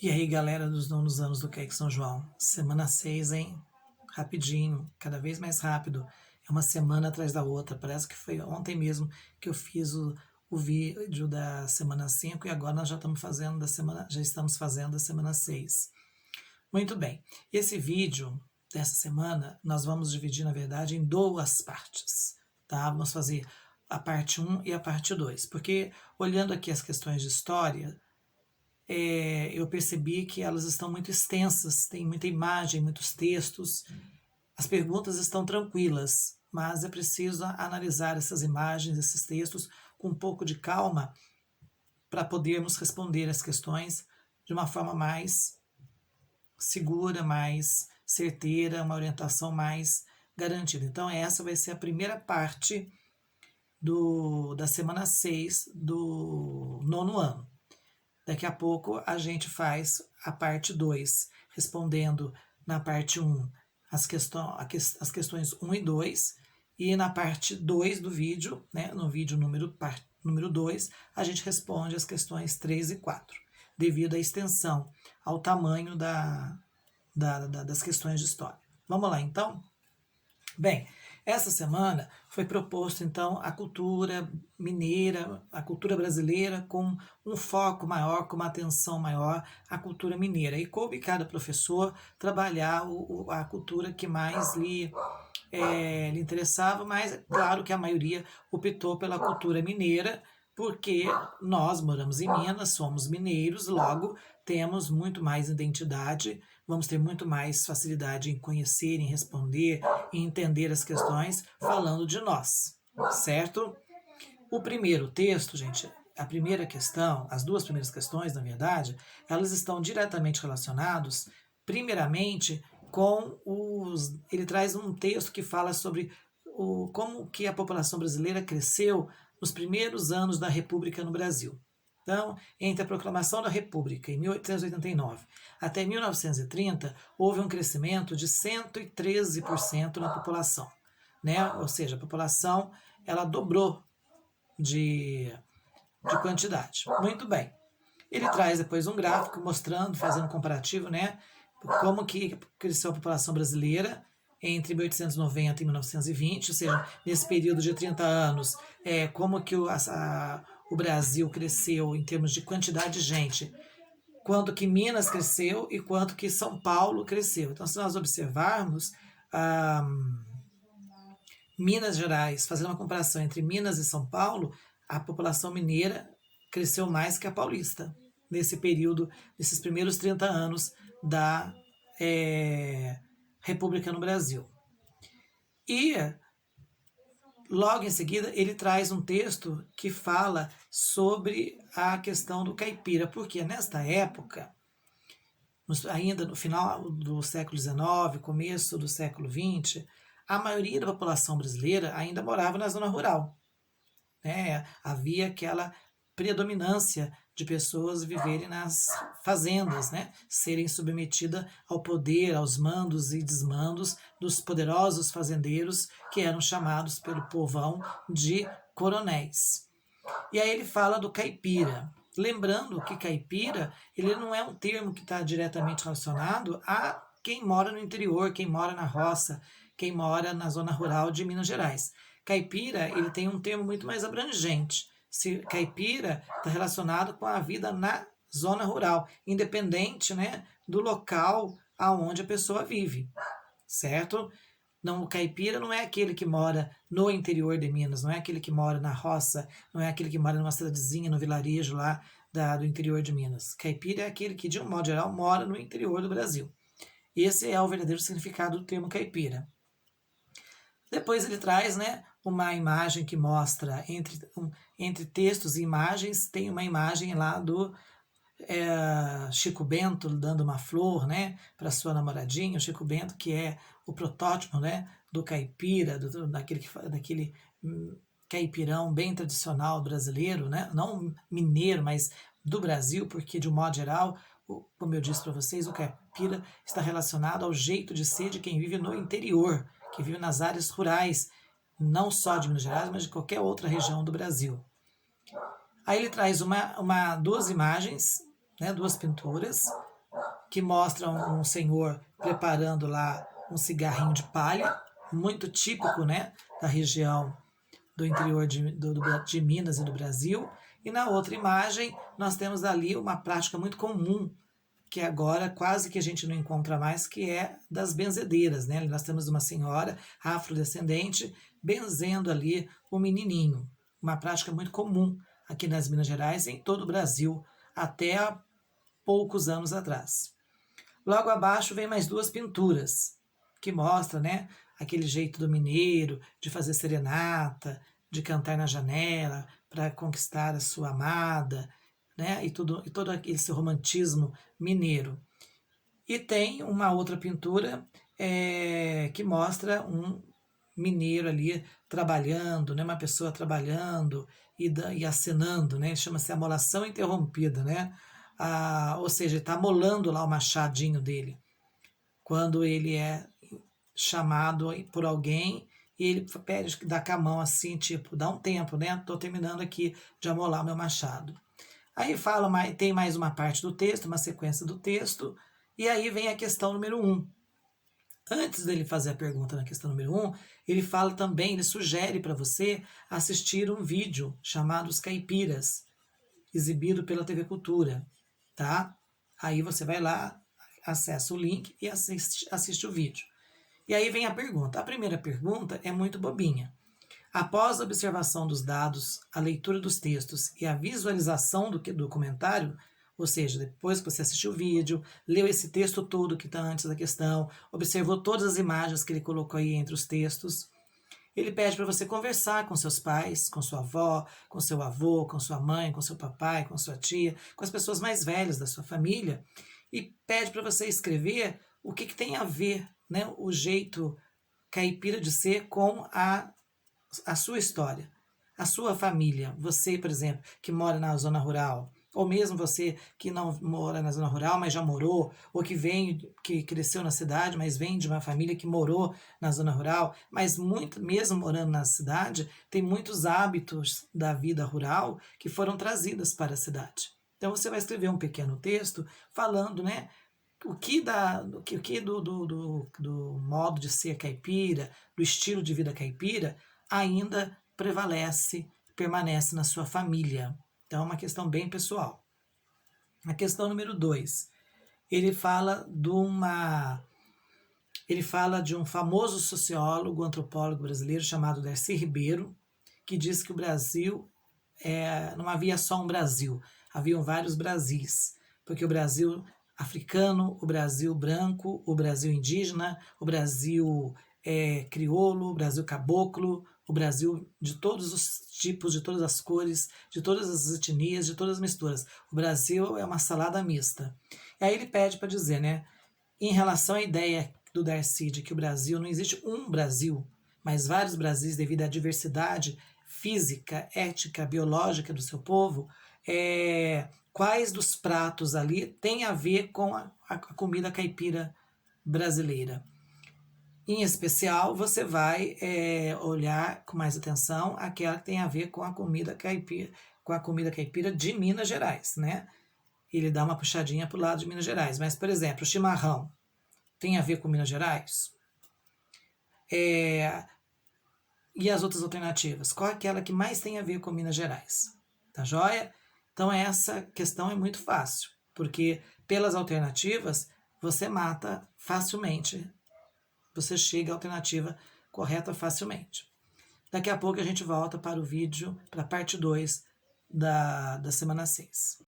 E aí, galera dos nonos anos do CAIC São João, semana 6, hein? Rapidinho, cada vez mais rápido. É uma semana atrás da outra. Parece que foi ontem mesmo que eu fiz o vídeo da semana 5 e agora nós já estamos fazendo da semana 6. Muito bem. Esse vídeo dessa semana nós vamos dividir, na verdade, em duas partes, tá? Vamos fazer a parte 1 e a parte 2, porque olhando aqui as questões de história, eu percebi que elas estão muito extensas, tem muita imagem, muitos textos, as perguntas estão tranquilas, mas é preciso analisar essas imagens, esses textos, com um pouco de calma, para podermos responder as questões de uma forma mais segura, mais certeira, uma orientação mais garantida. Então essa vai ser a primeira parte da semana 6 do nono ano. Daqui a pouco a gente faz a parte 2, respondendo na parte 1 as questões 1 e 2, e na parte 2 do vídeo, né, no vídeo número 2, a gente responde as questões 3 e 4, devido à extensão, ao tamanho das questões de história. Vamos lá, então? Bem, essa semana foi proposto, então, a cultura mineira, a cultura brasileira, com um foco maior, com uma atenção maior à cultura mineira. E coube cada professor trabalhar a cultura que mais lhe interessava, mas é claro que a maioria optou pela cultura mineira, porque nós moramos em Minas, somos mineiros, logo temos muito mais identidade, vamos ter muito mais facilidade em conhecer, em responder, em entender as questões, falando de nós, certo? O primeiro texto, gente, a primeira questão, as duas primeiras questões, na verdade, elas estão diretamente relacionadas, primeiramente, ele traz um texto que fala sobre como que a população brasileira cresceu nos primeiros anos da República no Brasil. Então, entre a proclamação da República em 1889 até 1930, houve um crescimento de 113% na população, né? Ou seja, a população ela dobrou de quantidade. Muito bem. Ele traz depois um gráfico mostrando, fazendo um comparativo, né? Como que cresceu a população brasileira entre 1890 e 1920, ou seja, nesse período de 30 anos, como que o Brasil cresceu em termos de quantidade de gente, quanto que Minas cresceu e quanto que São Paulo cresceu. Então, se nós observarmos Minas Gerais, fazendo uma comparação entre Minas e São Paulo, a população mineira cresceu mais que a paulista, nesse período, nesses primeiros 30 anos da República no Brasil. E logo em seguida ele traz um texto que fala sobre a questão do caipira, porque nesta época, ainda no final do século XIX, começo do século XX, a maioria da população brasileira ainda morava na zona rural, né? Havia aquela predominância de pessoas viverem nas fazendas, né? Serem submetidas ao poder, aos mandos e desmandos dos poderosos fazendeiros que eram chamados pelo povão de coronéis. E aí ele fala do caipira, lembrando que caipira ele não é um termo que está diretamente relacionado a quem mora no interior, quem mora na roça, quem mora na zona rural de Minas Gerais. Caipira ele tem um termo muito mais abrangente. Caipira está relacionado com a vida na zona rural, independente, né, do local aonde a pessoa vive, certo? Não, o caipira não é aquele que mora no interior de Minas, não é aquele que mora na roça, não é aquele que mora numa cidadezinha, no vilarejo lá do interior de Minas. Caipira é aquele que, de um modo geral, mora no interior do Brasil. Esse é o verdadeiro significado do termo caipira. Depois ele traz, né, uma imagem que mostra, entre textos e imagens, tem uma imagem lá do Chico Bento dando uma flor, né, para sua namoradinha, o Chico Bento, que é o protótipo, né, do caipira, daquele caipirão bem tradicional brasileiro, né, não mineiro, mas do Brasil, porque de um modo geral, como eu disse para vocês, o caipira está relacionado ao jeito de ser de quem vive no interior, que vive nas áreas rurais, não só de Minas Gerais, mas de qualquer outra região do Brasil. Aí ele traz duas imagens, né, duas pinturas, que mostra um senhor preparando lá um cigarrinho de palha, muito típico, né, da região do interior de Minas e do Brasil. E na outra imagem, nós temos ali uma prática muito comum, que agora quase que a gente não encontra mais, que é das benzedeiras, né? Nós temos uma senhora afrodescendente benzendo ali o menininho, uma prática muito comum aqui nas Minas Gerais e em todo o Brasil, até há poucos anos atrás. Logo abaixo vem mais duas pinturas, que mostram, né, aquele jeito do mineiro de fazer serenata, de cantar na janela para conquistar a sua amada, né, e todo esse romantismo mineiro. E tem uma outra pintura que mostra um mineiro ali trabalhando, né, uma pessoa trabalhando e acenando, né, chama-se amolação interrompida, né, ou seja, está amolando lá o machadinho dele, quando ele é chamado por alguém e ele pede, dá com a mão assim, tipo, dá um tempo, né, estou terminando aqui de amolar meu machado. Aí tem mais uma parte do texto, uma sequência do texto, e aí vem a questão número 1. Antes dele fazer a pergunta na questão número 1, ele fala também, ele sugere para você assistir um vídeo chamado Os Caipiras, exibido pela TV Cultura, tá? Aí você vai lá, acessa o link e assiste o vídeo. E aí vem a pergunta. A primeira pergunta é muito bobinha. Após a observação dos dados, a leitura dos textos e a visualização do comentário, ou seja, depois que você assistiu o vídeo, leu esse texto todo que está antes da questão, observou todas as imagens que ele colocou aí entre os textos, ele pede para você conversar com seus pais, com sua avó, com seu avô, com sua mãe, com seu papai, com sua tia, com as pessoas mais velhas da sua família, e pede para você escrever o que tem a ver, né, o jeito caipira de ser com a sua história, a sua família. Você, por exemplo, que mora na zona rural, ou mesmo você que não mora na zona rural, mas já morou, ou que cresceu na cidade, mas vem de uma família que morou na zona rural, mas mesmo morando na cidade, tem muitos hábitos da vida rural que foram trazidos para a cidade. Então você vai escrever um pequeno texto falando, né, o que do modo de ser caipira, do estilo de vida caipira, ainda permanece na sua família. Então é uma questão bem pessoal. A questão número 2, ele fala de um famoso sociólogo, antropólogo brasileiro chamado Darcy Ribeiro, que diz que o Brasil não havia só um Brasil, haviam vários Brasis, porque o Brasil africano, o Brasil branco, o Brasil indígena, o Brasil crioulo, o Brasil caboclo, o Brasil de todos os tipos, de todas as cores, de todas as etnias, de todas as misturas. O Brasil é uma salada mista. E aí ele pede para dizer, né, em relação à ideia do Darcy de que o Brasil, não existe um Brasil, mas vários Brasis devido à diversidade física, ética, biológica do seu povo, quais dos pratos ali tem a ver com a comida caipira brasileira. Em especial, você vai olhar com mais atenção aquela que tem a ver com a comida caipira de Minas Gerais, né? Ele dá uma puxadinha para o lado de Minas Gerais. Mas, por exemplo, o chimarrão tem a ver com Minas Gerais? E as outras alternativas? Qual é aquela que mais tem a ver com Minas Gerais? Tá joia? Então, essa questão é muito fácil, porque pelas alternativas você mata facilmente. Você chega à alternativa correta facilmente. Daqui a pouco a gente volta para o vídeo, para a parte 2 da semana 6.